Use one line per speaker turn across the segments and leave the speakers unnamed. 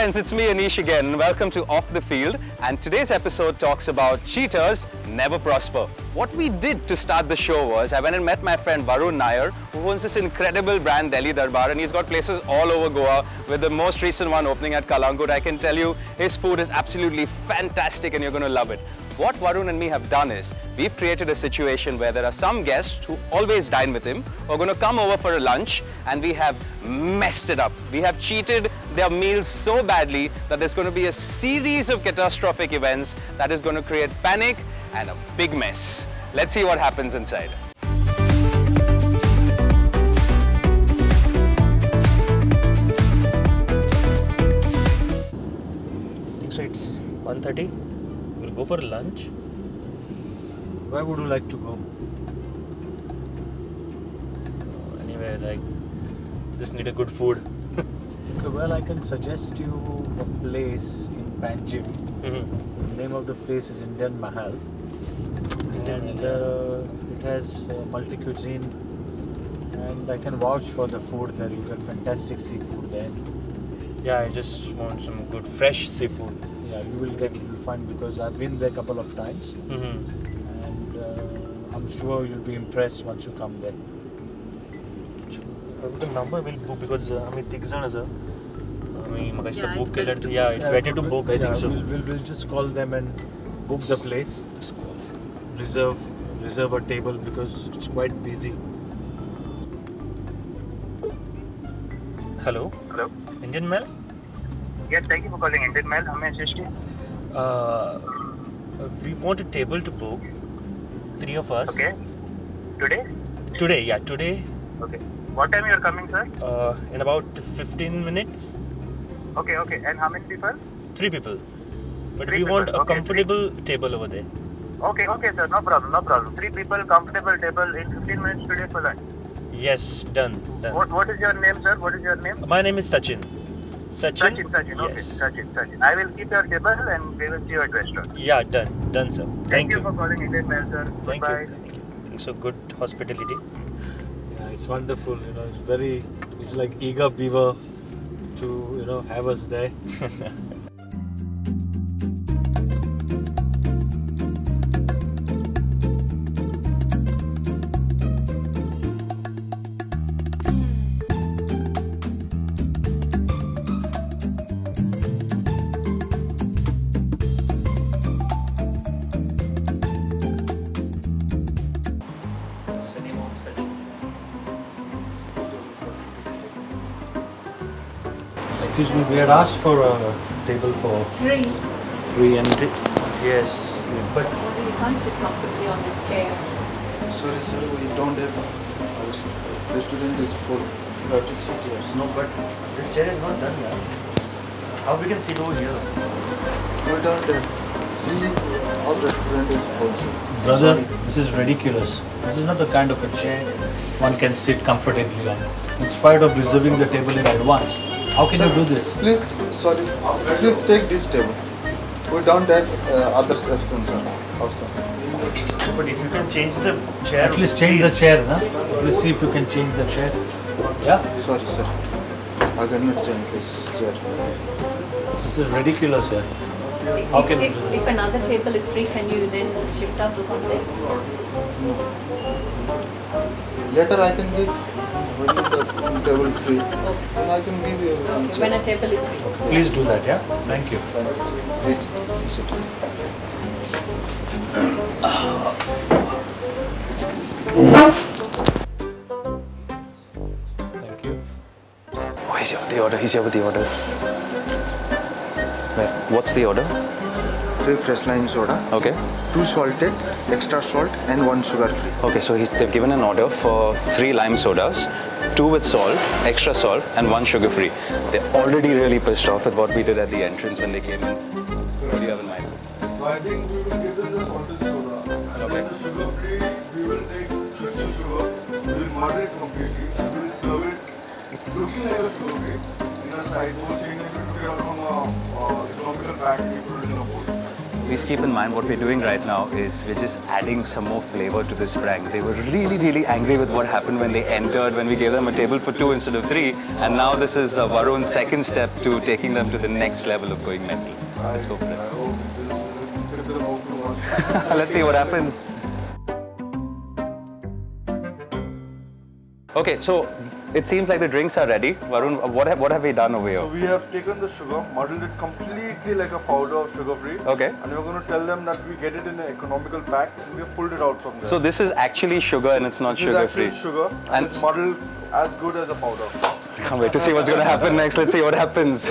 friends, it's me Anish again. Welcome to Off the Field, and today's episode talks about cheaters never prosper. What we did to start the show was I went and met my friend Varun Nair, who owns this incredible brand Delhi Darbar, and he's got places all over Goa, with the most recent one opening at Kalangut. I can tell you his food is absolutely fantastic and you're going to love it. What Varun and me have done is, we've created a situation where there are some guests who always dine with him who are going to come over for a lunch, and we have messed it up. We have cheated their meals so badly that there's going to be a series of catastrophic events that is going to create panic and a big mess. Let's see what happens inside.
So it's 1:30. We'll go for lunch.
Where would you like to go?
Anywhere, like, just need a good food.
Well, I can suggest you a place in Panjim. The name of the place is Indian Mahal. It has multi-cuisine, and I can vouch for the food there. You get fantastic seafood there.
Yeah, I just want some good fresh seafood.
Yeah, you will find, because I've been there a couple of times, and I'm sure you'll be impressed once you come there.
The number will book because आम्ही तिघ जण आसा. आम्ही मग इथं book केल्यार it's better to book. I think so.
We'll just call them and book the place. Reserve a table because it's quite busy.
Hello.
Hello.
Indian Mahal.
Yes, thank you for calling Indian Mahal. How may I assist you?
We want a table to book. 3 of us.
Okay. Today?
Today, yeah, today.
Okay. What time you are coming, sir?
In about 15 minutes.
Okay. And how many people?
3 people. But
Three
we want
people.
a
Okay,
comfortable table over there.
Okay, sir. No problem. 3 people, comfortable table in 15 minutes today for lunch.
Yes, done.
What is your name, sir? What is your name?
My name is Sachin. Sachin?
Okay,
Yes.
Sachin. I will keep your table and we will see you at restaurant.
Yeah, done, sir.
Thank you for calling Indian Mahal, sir.
Thank
Bye.
you. Thanks for good hospitality.
Yeah, it's wonderful. It's like eager beaver to have us there. Excuse me, we had asked for a table for three and
Yes, but
You can't sit comfortably on this chair.
Sorry, sir, we don't have. Our restaurant is full. You have to sit here.
no, but this chair is not done yet. How we can sit over here?
We don't have. See, our restaurant is full, sir.
brother,
Sorry.
this is ridiculous. This is not the kind of a chair one can sit comfortably on. In spite of reserving the table in advance, how can you do this?
Please, sorry. Please take this table. We don't have other options, sir.
But if you can change the chair,
At least change the chair, na? At least see if you can change the chair. Yeah?
Sorry, sir. I cannot change this chair.
This is ridiculous, sir. How can
If another table is free, can you then shift us or something?
No. Later I can give. When the table free, then I can give you one chair.
When a table is free.
Please do that, yeah? Thank you.
Please, sit.
Thank you.
Oh, he's here with the order. Wait, what's the order?
3 fresh lime soda.
Okay.
2 salted, extra salt, and 1 sugar free.
Okay, so they've given an order for 3 lime sodas, 2 with salt, extra salt, and 1 sugar-free. They're already really pissed off with what we did at the entrance when they came in. What do you have in mind?
So I think we will give them the salted soda. And
Okay.
then the sugar free, we will take crystal sugar. We will moderate completely. We will serve it looking like a sugar free in a side. Those things we took it out from a economical pack and we put it in a bowl.
Please keep in mind what we're doing right now is we're just adding some more flavor to this prank. They were really angry with what happened when they entered, when we gave them a table for 2 instead of 3, and now this is Varun's second step to taking them to the next level of going mental. Let's go for it.
I hope this is an incredible hopeful one.
Let's see what happens. Okay, so it seems like the drinks are ready. Varun, what have we done over
So
here?
we have taken the sugar, modeled it completely like a powder of sugar-free.
Okay.
And we're going to tell them that we get it in an economical pack and we have pulled it out from there.
So this is actually sugar and it's not
this is
sugar-free.
actually sugar
And-
and it's modeled as good as a powder.
Can't wait to see what's going to happen next. Let's see what happens.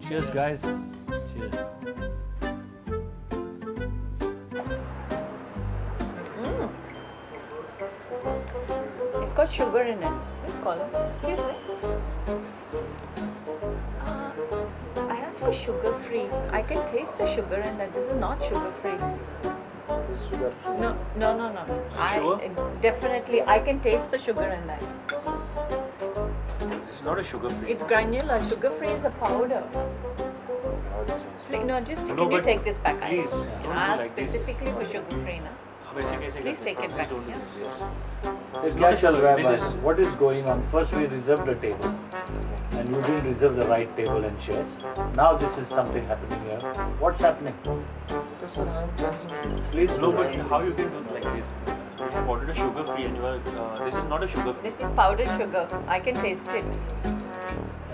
Cheers, guys. Cheers.
It's got sugar in it. This column. Excuse me. I asked for sugar free. I can taste the sugar in that. This is not sugar free.
This sugar.
No.
Sure?
Definitely, I can taste the sugar in that.
It's not a sugar free.
It's granular. Sugar free is a powder. No, just
No,
can you
but
take this back?
please,
I
don't do
asked
like this.
specifically for sugar free now. Please take it back.
Don't do
Yeah.
this.
Hey,
not a
Casual
sugar, this
Rabbi,
is-
what is going on? First we reserved a table and you didn't reserve the right table and chairs. Now this is something happening here. What's happening?
Okay, sir, I am changing this.
Please
No,
do
but
that.
how you can do it like this? We have ordered a sugar free and you are, this is not a sugar free.
This is powdered sugar. I can taste it.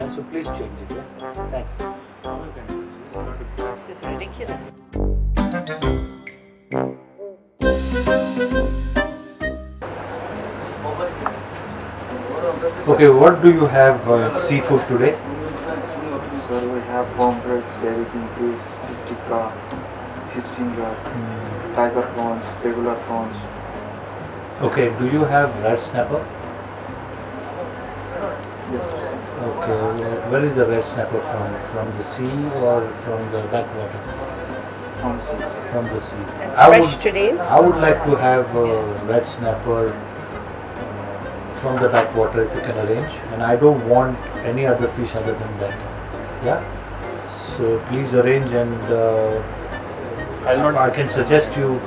And so please change it. Yeah? Thanks.
How you can do this? It's not a-
This is ridiculous.
Okay, what do you have seafood today?
Sir, we have warm bread, dairy king fish, fish tikka, fish finger, tiger prawns, regular prawns.
Okay, do you have red snapper?
Yes, sir.
Okay, where is the red snapper from? From the sea or from the backwater?
From sea, sir.
From the sea.
It's fresh today.
I would like to have red snapper from the backwater if you can arrange, and I don't want any other fish other than that. Yeah. So please arrange, and I can suggest you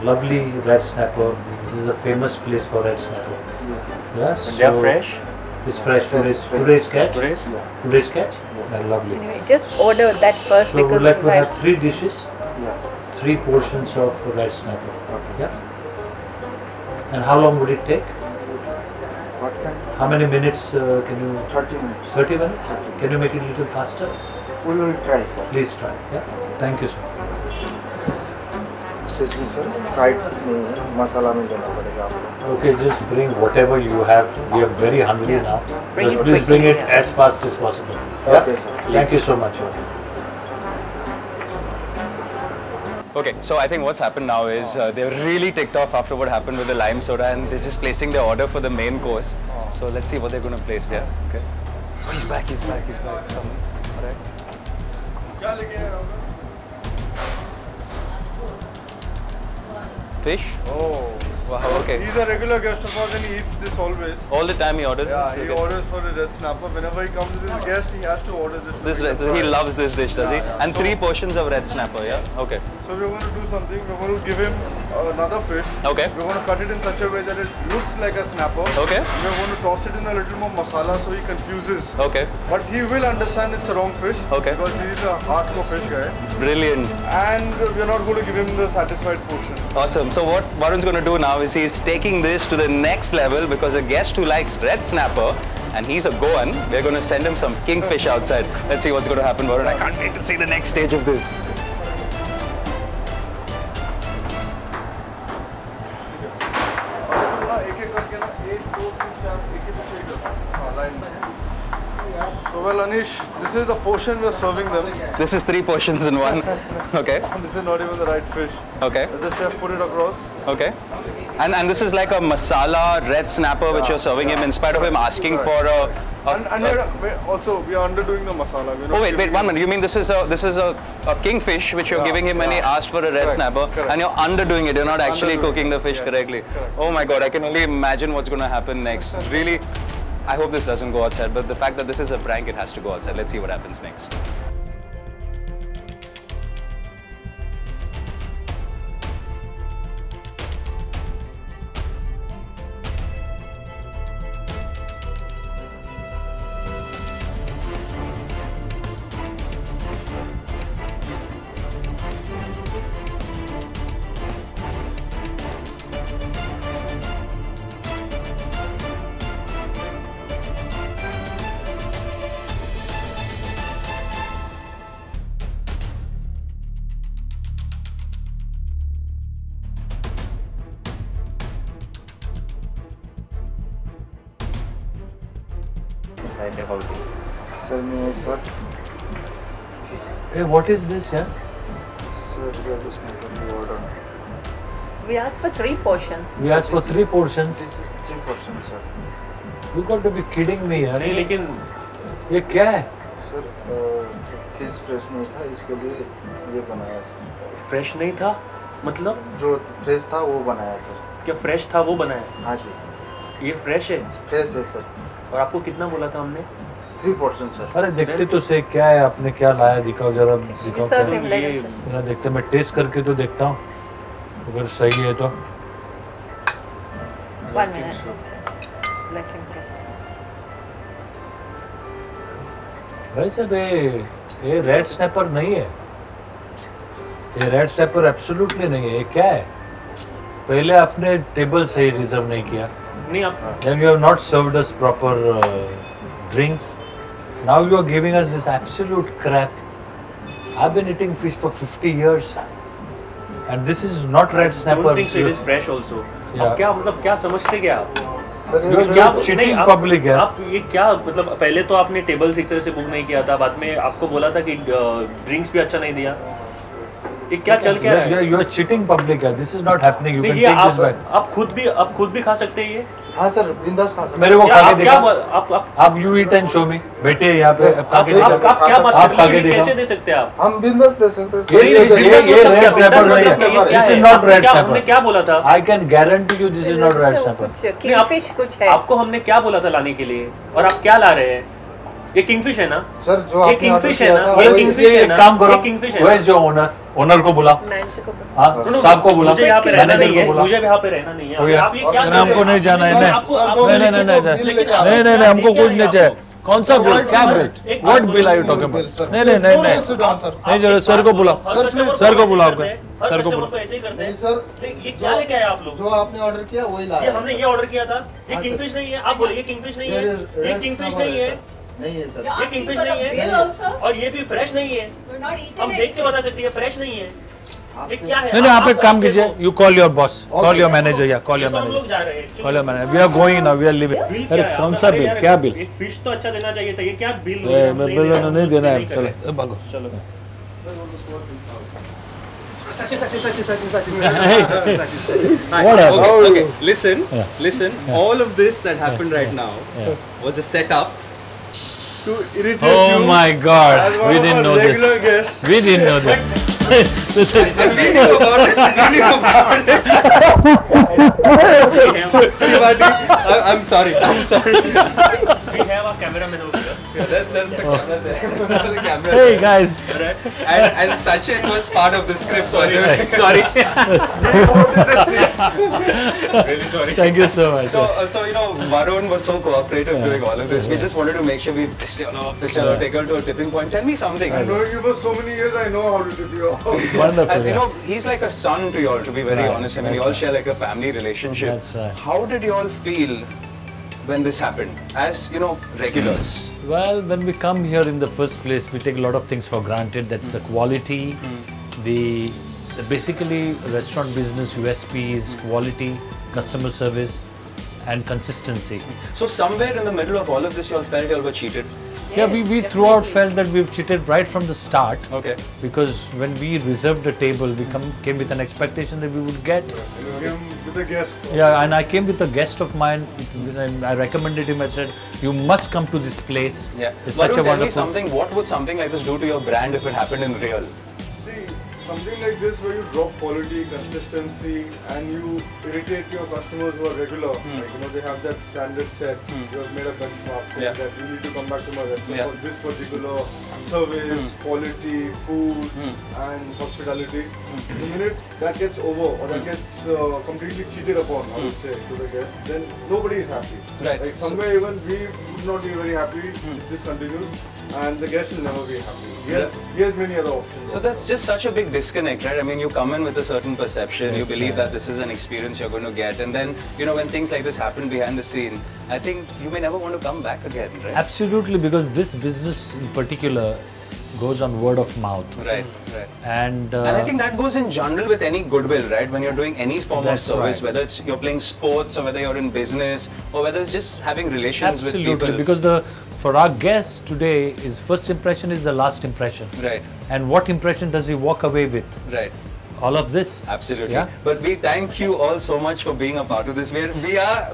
lovely red snapper. This is a famous place for red snapper.
Yes, sir.
Yeah.
And they are fresh?
It's fresh.
Yes, fresh.
Today's catch.
Today's?
Yeah.
Today's catch.
Yes.
Lovely.
Anyway, just order that first
So we
because
would like
you
to have
guys.
3 dishes,
Yeah.
3 portions of red snapper.
Okay.
Yeah. And how long would it take?
What can?
How many minutes can you?
30 minutes.
30 minutes? Can you make it a little faster?
We will try, sir.
Please try. Yeah. Thank you, sir.
Excuse me, sir. Fried नहीं है, मसाला में डालना पड़ेगा आपको.
Okay, just bring whatever you have. We are very hungry now.
Bring
But
it
please bring
quickly,
it
yeah.
as fast as possible. Yeah?
Okay, sir.
Thank you so much.
Okay, so I think what's happened now is they're really ticked off after what happened with the lime soda and they're just placing their order for the main course. So let's see what they're going to place, yeah? Okay. Oh, he's back. Come on. All right.
क्या लेके आए हो?
Fish?
Oh.
Wow, okay.
He's a regular guest of ours and he eats this always.
All the time he orders
Yeah,
this?
he
Okay.
orders for the red snapper. Whenever he comes with his guest, he has to order this. to
This
be
red, so he
fried.
loves this dish, does he?
Yeah, yeah.
And
So-
3 portions of red snapper, yeah? Okay.
So we're going to do something. We're going to give him another fish.
Okay.
We're going to cut it in such a way that it looks like a snapper.
Okay.
We're going to toss it in a little more masala so he confuses.
Okay.
But he will understand it's a wrong fish.
Okay.
Because he's a hardcore fish guy.
Brilliant.
And we're not going to give him the satisfied portion.
Awesome. So what Varun's going to do now is he's taking this to the next level because a guest who likes red snapper and he's a Goan, we're going to send him some kingfish outside. Let's see what's going to happen, Varun. I can't wait to see the next stage of this.
एक-एक करके ना 1 2 3 4 एक-एक करके हाँ line में. So well, Anish, this is the portion we're serving them.
This is 3 portions in one. Okay.
This is not even the right fish.
Okay.
Let the chef put it across.
Okay. And this is like a masala red snapper which you're serving him in spite of him asking for a
also we are underdoing the masala.
oh wait, 1 minute. You mean this is a kingfish which you're giving him when he asked for a red snapper, and you're underdoing it. You're not actually cooking the fish correctly. Oh my God, I can only imagine what's going to happen next. Really, I hope this doesn't go outside. But the fact that this is a prank, it has to go outside. Let's see what happens next.
Sir, may I, sir?
Hey, what is this, yeah?
Sir, we are listening to the order.
We asked for 3 portions.
We asked for 3 portions.
This is 3 portions, sir.
You got to be kidding me, यार.
नहीं लेकिन
ये क्या है?
Sir fish fresh नहीं था, इसके लिए ये बनाया सर.
फ्रेश नहीं था मतलब
जो फ्रेश था वो बनाया सर.
क्या फ्रेश था वो बनाया?
हाँ जी.
ये फ्रेश है
फ्रेश है सर.
और आपको कितना बोला था हमने?
3 portion सर.
अरे देखते तो सही क्या है, आपने क्या लाया दिखाओ जरा, दिखाओ क्या
serve
है.
him like
ये
that.
जरा देखते, मैं टेस्ट करके तो देखता हूँ, अगर सही है तो.
1 minute. Let him test.
भाई साहब ये रेड स्नैपर नहीं है, ये रेड स्नैपर एब्सोल्युटली नहीं है. ये क्या है? पहले आपने टेबल सही रिजर्व नहीं किया.
नहीं आप
Then you have not served us proper drinks. Now you are giving us this absolute crap. I've been eating fish for 50 years, and this is not red snapper.
don't think so it is fresh also. आप क्या मतलब क्या समझते क्या आप?
Sir
You
ये
are
क्या
just cheating
नहीं,
public है.
आप ये क्या मतलब पहले तो आपने टेबल ठीक तरह से बुक नहीं किया था, बाद में आपको बोला था कि ड्रिंक्स भी अच्छा नहीं दिया. ये क्या चल क्या रहा है?
You are cheating public है. This is not happening. You
नहीं,
can
ये
take this back.
आप खुद भी खा सकते हैं ये.
हाँ सर, बिंदास खा सकते
मेरे को
क्या
खा के
आप क्या
दिखा.
आप
आप you eat and show me. बैठे यहाँ पे खा के
आप
दिखा.
क्या बात
आप
कर
खा
रहे
के
हैं? कैसे
दिखाओ.
दे सकते हैं आप?
हम बिंदास दे सकते हैं
ये
सर.
red snapper नहीं है. This is not red
हमने
snapper.
क्या बोला था?
I can guarantee you this is not red snapper.
कुछ
नहीं, आप-
kingfish कुछ है.
आपको हमने क्या बोला था लाने के लिए और आप क्या ला रहे हैं? ये किंगफिश है ना?
सर जो
ये
आपने order
किंगफिश है
किया
ना?
था,
ये
वही-
किंगफिश है
एक
ना?
काम करो.
ये किंगफिश है
Where
ना?
is your owner? ओनर को बुला.
Manager को
हाँ, साहब को बुला.
मुझे यहाँ पे रहना
मैनेजर
नहीं
को
है.
बुला.
मुझे यहाँ पे रहना नहीं
हो
है.
गया.
आप ये क्या कर
नहीं,
रहे
हमको
हैं?
नहीं जाना है.
सर,
नहीं
आपको-
सर,
आपको
नहीं नहीं नहीं नहीं नहीं हमको कुछ नहीं चाहिए. कौन सा बिल? क्या bill? What bill are you talking about? नहीं नहीं नहीं नहीं जरूरत. सर को बुलाओ. सर को बुलाओ. सर को बुलाओ.
तो ऐसे ही करते
नहीं
हैं.
सर,
ये क्या लेके आए आप लोग?
जो आपने ऑर्डर किया वही
ये
लाया.
हमने ये ऑर्डर किया था. ये
हाँ,
किंगफिश
सर.
नहीं है. आप बोलिए ये किंगफिश नहीं है. ये किंगफिश नहीं है.
नहीं है सर.
ये किंगफिश नहीं है. और ये भी फ्रेश नहीं है. हम देख के बता सकते हैं फ्रेश नहीं है. ये क्या है?
नहीं नहीं आप एक काम कीजिए. You call your boss. Call your manager. या कॉल योर
तो हम लोग
मैनेजर.
जा रहे हैं.
Call your manager. We are going now. We are living.
Bill
अरे
क्या है?
कौन सा
अरे
बिल?
यार,
क्या बिल?
एक फिश तो अच्छा देना चाहिए था. ये क्या बिल?
बिल नहीं देना है. चलो भागो.
चलो.
Okay, listen.
Yeah.
Listen. All of this that happened right now was a setup.
To irritate
Oh
you.
my God.
As one
We
of
didn't
our
know
regular
this.
guests.
We didn't know this. This is-
We knew about it. We knew about it. I'm sorry. I'm sorry.
We have a cameraman over here.
That's the camera there. That's the camera
Hey
there.
guys.
And Sachin was part of the script. Sorry. Really sorry.
Thank you so much.
So you know, Varun was so cooperative doing all of this. We just wanted to make sure we pissed her off, take her to a tipping point. Tell me something.
Knowing you for so many years, I know how to tip you off.
Wonderful.
And you
Yeah.
know, he's like a son to you all, to be very
Right,
honest. I mean, you
that's
all
right.
share like a family relationship.
That's right.
How did you all feel when this happened? As, you know, regulars.
Well, when we come here in the first place, we take a lot of things for granted. That's the quality, the basically restaurant business USP is quality, customer service, and consistency.
So somewhere in the middle of all of this, you all felt you all were cheated.
Yeah, we throughout felt that we've cheated right from the start.
Okay.
Because when we reserved the table, we came with an expectation that we would get.
You came with a guest.
Yeah, and I came with a guest of mine. I recommended him. I said, "You must come to this place.
Yeah.
It's
Varun,
such a
tell me
wonderful."
something. What would something like this do to your brand if it happened in real?
See, something like this where you drop quality, consistency, and you irritate your customers who are regular. Like, they have that standard set. You have made a benchmark saying that you need to come back to my restaurant for this particular service, quality, food, and hospitality. The minute that gets over or that gets completely cheated upon, I would say, to the guest, then nobody is happy.
Right.
Like somewhere even we would not be very happy if this continues, and the guest will never be happy. He has many other options.
So that's just such a big disconnect, right? I mean, you come in with a certain perception, you believe that this is an experience you're going to get, and then, when things like this happen behind the scene, I think you may never want to come back again, right?
Absolutely, because this business in particular goes on word of mouth.
Right.
And
I think that goes in general with any goodwill, right? When you're doing any form of service,
right.
whether it's you're playing sports or whether you're in business or whether it's just having relations with people.
Absolutely, because for our guests today, his first impression is the last impression.
Right.
And what impression does he walk away with?
Right.
All of this.
Absolutely.
Yeah?
But we thank you all so much for being a part of this. We are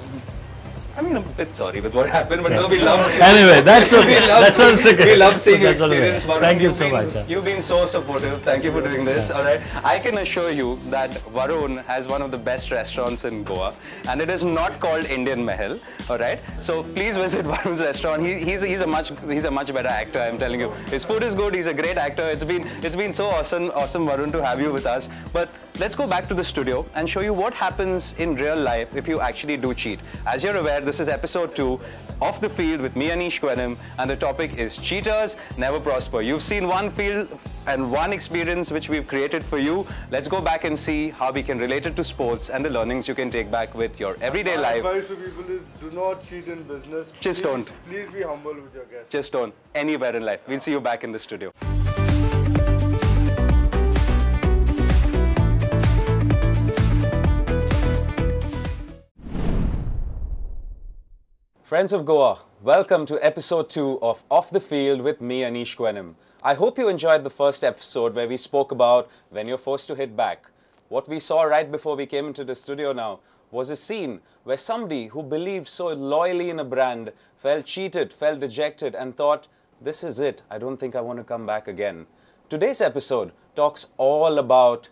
a bit sorry with what happened, but no, we love it.
Anyway, that's okay. That's all okay.
We love seeing your
That's all okay.
experience. Varun.
Thank you so much.
You've been so supportive. Thank you for doing this. All right. I can assure you that Varun has one of the best restaurants in Goa, and it is not called Indian Mahal. All right. So please visit Varun's restaurant. He's a much better actor. I'm telling you. His food is good. He's a great actor. It's been so awesome, Varun, to have you with us. But let's go back to the studio and show you what happens in real life if you actually do cheat. As you're aware, this is episode 2 Off the Field with me, Anish Kwenim, and the topic is Cheaters Never Prosper. You've seen one field and one experience which we've created for you. Let's go back and see how we can relate it to sports and the learnings you can take back with your everyday
My
life.
advice to people is do not cheat in business.
Just don't.
Please be humble with your guests.
Just don't. Anywhere in life. We'll see you back in the studio. Friends of Goa, welcome to episode 2 of Off the Field with me, Anish Kwenim. I hope you enjoyed the first episode where we spoke about when you're forced to hit back. What we saw right before we came into the studio now was a scene where somebody who believed so loyally in a brand felt cheated, felt dejected and thought, this is it, I don't think I want to come back again. Today's episode talks all about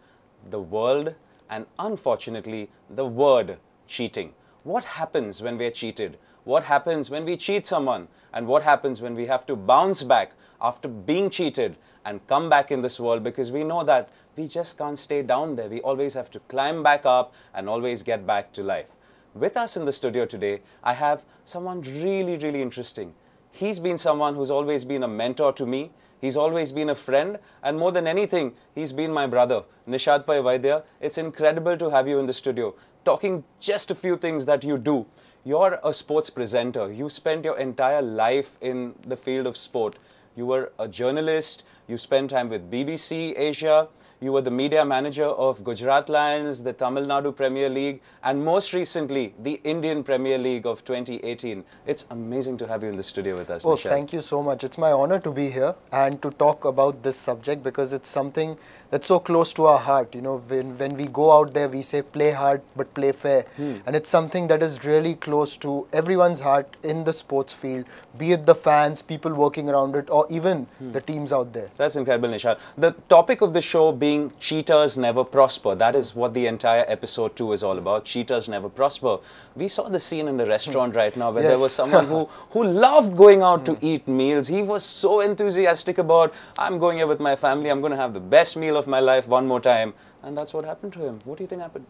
the world and unfortunately the word cheating. What happens when we're cheated? What happens when we cheat someone? And what happens when we have to bounce back after being cheated and come back in this world? Because we know that we just can't stay down there. We always have to climb back up and always get back to life. With us in the studio today, I have someone really, really interesting. He's been someone who's always been a mentor to me. He's always been a friend, and more than anything, he's been my brother, Nishad Pai Vaidya. It's incredible to have you in the studio, talking just a few things that you do. You're a sports presenter. You spent your entire life in the field of sport. You were a journalist. You spent time with BBC Asia. You were the media manager of Gujarat Lions, the Tamil Nadu Premier League, and most recently, the Indian Premier League of 2018. It's amazing to have you in the studio with us,
Well,
Nishad.
thank you so much. It's my honor to be here and to talk about this subject because it's something that's so close to our heart. When we go out there, we say play hard but play fair. And it's something that is really close to everyone's heart in the sports field, be it the fans, people working around it, or even the teams out there.
That's incredible, Nishad. The topic of the show being cheaters never prosper. That is what the entire episode 2 is all about. Cheaters never prosper. We saw the scene in the restaurant right now where there
Yes.
was someone who loved going out to eat meals. He was so enthusiastic about, I'm going here with my family, I'm going to have the best meal of my life one more time. And that's what happened to him. What do you think happened?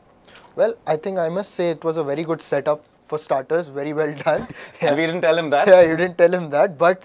Well, I think I must say it was a very good setup. For starters, very well done.
And we didn't tell him that?
Yeah, you didn't tell him that. But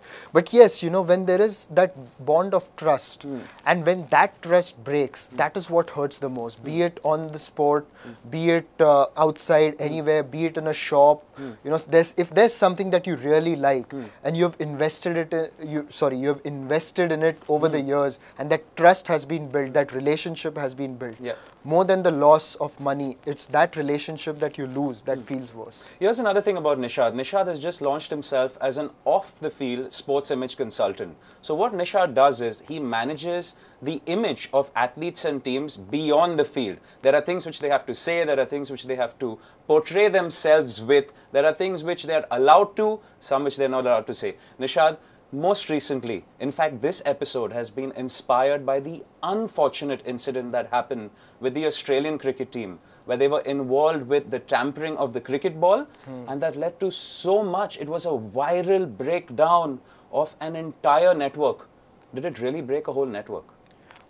yes, when there is that bond of trust and when that trust breaks, that is what hurts the most. Be it on the sport, be it outside, anywhere, be it in a shop. If there's something that you really like and you've invested you've invested in it over the years, and that trust has been built, that relationship has been built.
Yeah.
More than the loss of money, it's that relationship that you lose that feels worse.
Here's another thing about Nishad. Nishad has just launched himself as an off-the-field sports image consultant. So what Nishad does is he manages the image of athletes and teams beyond the field. There are things which they have to say, there are things which they have to portray themselves with, there are things which they are allowed to, some which they're not allowed to say. Nishad, most recently, in fact, this episode has been inspired by the unfortunate incident that happened with the Australian cricket team, where they were involved with the tampering of the cricket ball, and that led to so much. It was a viral breakdown of an entire network. Did it really break a whole network?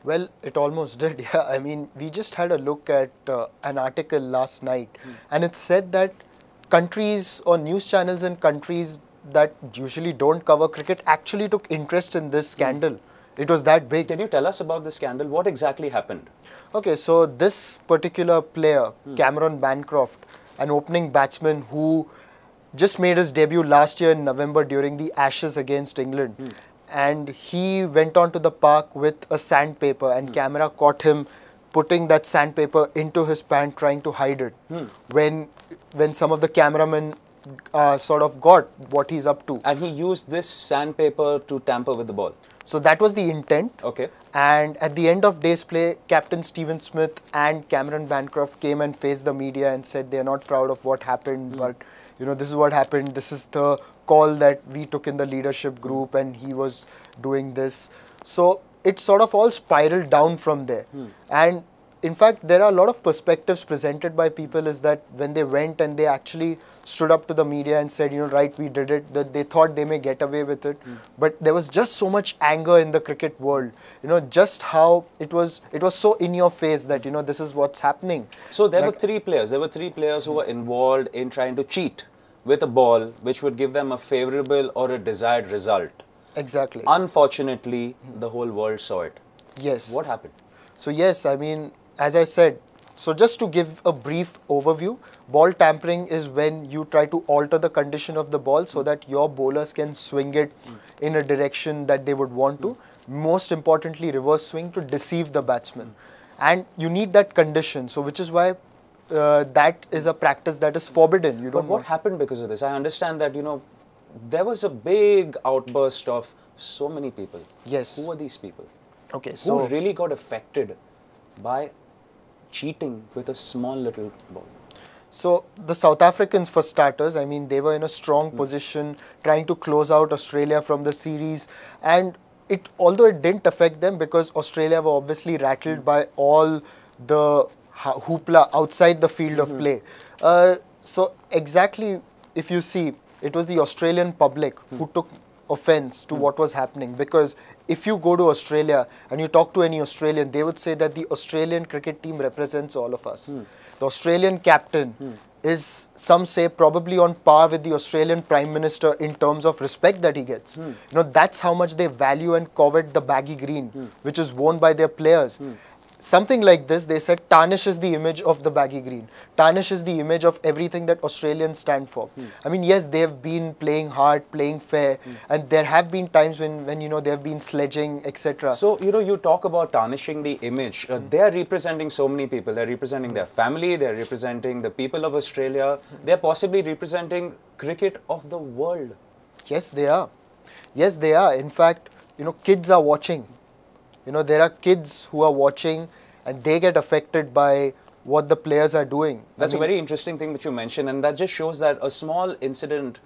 Well, it almost did, yeah. I mean, we just had a look at an article last night, and it said that countries or news channels in countries that usually don't cover cricket actually took interest in this scandal. It was that big.
Can you tell us about the scandal? What exactly happened?
Okay, so this particular player, Cameron Bancroft, an opening batsman who just made his debut last year in November during the Ashes against England. And he went onto the park with a sandpaper, and camera caught him putting that sandpaper into his pant, trying to hide it. When some of the cameramen sort of got what he's up to.
And he used this sandpaper to tamper with the ball.
So that was the intent.
Okay.
And at the end of day's play, Captain Stephen Smith and Cameron Bancroft came and faced the media and said they're not proud of what happened, but you know, this is what happened. This is the call that we took in the leadership group, and he was doing this. So it sort of all spiraled down from there. And in fact, there are a lot of perspectives presented by people is that when they went and they actually stood up to the media and said, you know, right, we did it, that they thought they may get away with it. But there was just so much anger in the cricket world, you know, just how it was so in your face that, you know, this is what's happening.
So there were three players. There were three players who were involved in trying to cheat with a ball which would give them a favorable or a desired result.
Exactly.
Unfortunately, the whole world saw it.
Yes.
What happened?
So yes, I mean, as I said, so just to give a brief overview, ball tampering is when you try to alter the condition of the ball so that your bowlers can swing it in a direction that they would want to. Most importantly, reverse swing to deceive the batsman. And you need that condition, so which is why that is a practice that is forbidden.
But what happened because of this? I understand that, you know, there was a big outburst of so many people.
Yes.
Who were these people?
Okay, so
who really got affected by cheating with a small little ball?
So the South Africans, for starters, I mean, they were in a strong position trying to close out Australia from the series, and although it didn't affect them because Australia were obviously rattled by all the hoopla outside the field of play. So exactly, if you see, it was the Australian public who took offense to what was happening, because if you go to Australia and you talk to any Australian, they would say that the Australian cricket team represents all of us. The Australian captain is, some say, probably on par with the Australian Prime Minister in terms of respect that he gets. You know, that's how much they value and covet the baggy green, which is worn by their players. Something like this, they said, tarnishes the image of the baggy green, tarnishes the image of everything that Australians stand for. I mean, yes, they have been playing hard, playing fair, and there have been times when you know, they have been sledging, etc.
So, you know, you talk about tarnishing the image. They are representing so many people. They're representing their family, they're representing the people of Australia, they're possibly representing cricket of the world.
Yes, they are. Yes, they are. In fact, you know, kids are watching. You know, there are kids who are watching and they get affected by what the players are doing.
That's a very interesting thing which you mentioned, and that just shows that a small incident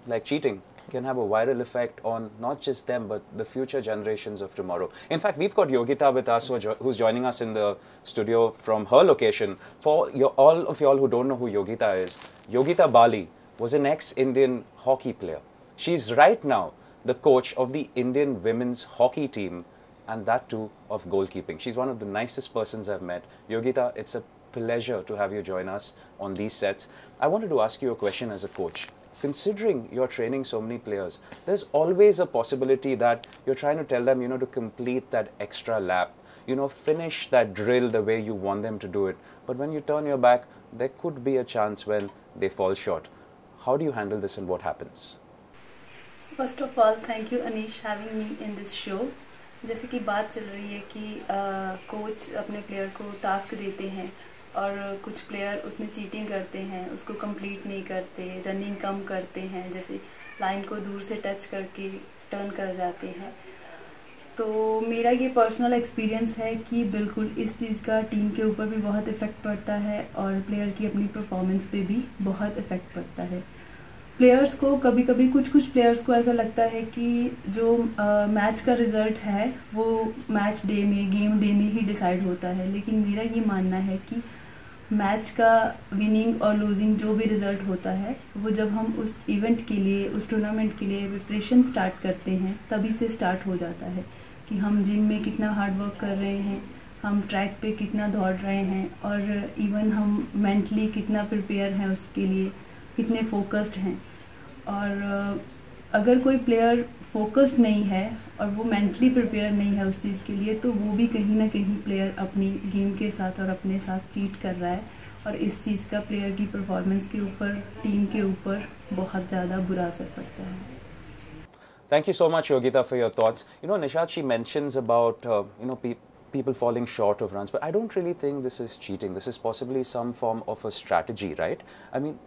like cheating can have a viral effect on not just them but the future generations of tomorrow. In fact, we've got Yogita with us who's joining us in the studio from her location. For all of y'all who don't know who Yogita is, Yogita Bali was an ex-Indian hockey player. She's right now the coach of the Indian women's hockey team, and that too of goalkeeping. She's one of the nicest persons I've met. Yogita, it's a pleasure to have you join us on these sets. I wanted to ask you a question as a coach. Considering you're training so many players, there's always a possibility that you're trying to tell them, you know, to complete that extra lap, you know, finish that drill the way you want them to do it. But when you turn your back, there could be a chance when they fall short. How do you handle this and what happens?
First of all, thank you, Anish, having me in this show. जैसे कि बात चल रही है कि coach अपने player को task देते हैं और कुछ प्लेयर उसमें चीटिंग करते हैं, उसको कंप्लीट नहीं करते, रनिंग कम करते हैं, जैसे लाइन को दूर से टच करके टर्न कर जाते हैं। तो मेरा ये पर्सनल एक्सपीरियंस है कि बिल्कुल इस चीज़ का टीम के ऊपर भी बहुत इफ़ेक्ट पड़ता है और प्लेयर की अपनी परफॉर्मेंस पे भी बहुत इफ़ेक्ट पड़ता है। प्लेयर्स को कभी कभी कुछ प्लेयर्स को ऐसा लगता है कि जो मैच का रिज़ल्ट है वो मैच डे में, गेम डे में ही डिसाइड होता है, लेकिन मेरा ये मानना है कि मैच का विनिंग और लूजिंग जो भी रिज़ल्ट होता है वो जब हम उस इवेंट के लिए, उस टूर्नामेंट के लिए प्रिपरेशन स्टार्ट करते हैं तभी से स्टार्ट हो जाता है कि हम जिम में कितना हार्ड वर्क कर रहे हैं, हम ट्रैक पे कितना दौड़ रहे हैं और इवन हम मेंटली कितना प्रिपेयर हैं उसके लिए, कितने फोकस्ड हैं। और अगर कोई प्लेयर फोकस्ड नहीं है और वो मेंटली प्रिपेयर नहीं है उस चीज़ के लिए, तो वो भी कहीं ना कहीं प्लेयर अपनी गेम के साथ और अपने साथ चीट कर रहा है और इस चीज़ का प्लेयर की परफॉर्मेंस के ऊपर, टीम के ऊपर बहुत ज़्यादा बुरा असर पड़ता है।
Thank you so much, Yogita, for your thoughts. You know, Nishad, she mentions about, people falling short of runs, but I don't really think this is cheating. This is possibly some form of a strategy, right? I mean,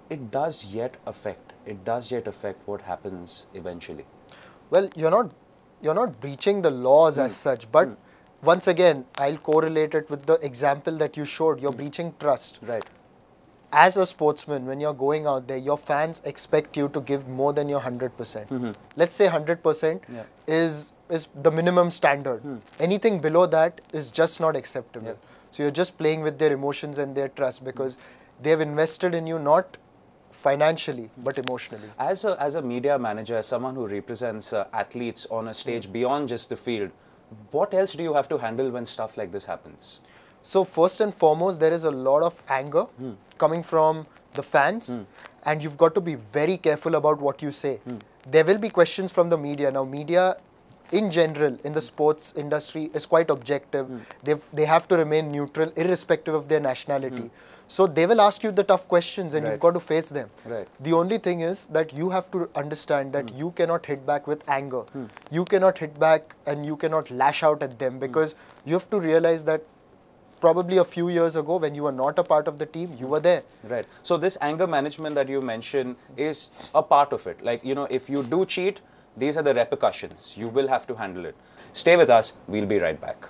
it does yet affect what happens eventually.
Well, you're not breaching the laws as such, but once again, I'll correlate it with the example that you showed. You're breaching trust.
Right.
As a sportsman, when you're going out there, your fans expect you to give more than your 100%. Let's say 100% is the minimum standard. Anything below that is just not acceptable. So you're just playing with their emotions and their trust because they've invested in you not financially but emotionally.
As a media manager, as someone who represents athletes on a stage beyond just the field, what else do you have to handle when stuff like this happens?
So first and foremost, there is a lot of anger coming from the fans, and you've got to be very careful about what you say. There will be questions from the media. Now, media in general in the sports industry is quite objective. They have to remain neutral irrespective of their nationality. So they will ask you the tough questions and you've got to face them. The only thing is that you have to understand that you cannot hit back with anger. You cannot hit back and you cannot lash out at them because you have to realize that probably a few years ago when you were not a part of the team, you were there.
Right. So this anger management that you mentioned is a part of it. Like, if you do cheat, these are the repercussions. You will have to handle it. Stay with us. We'll be right back.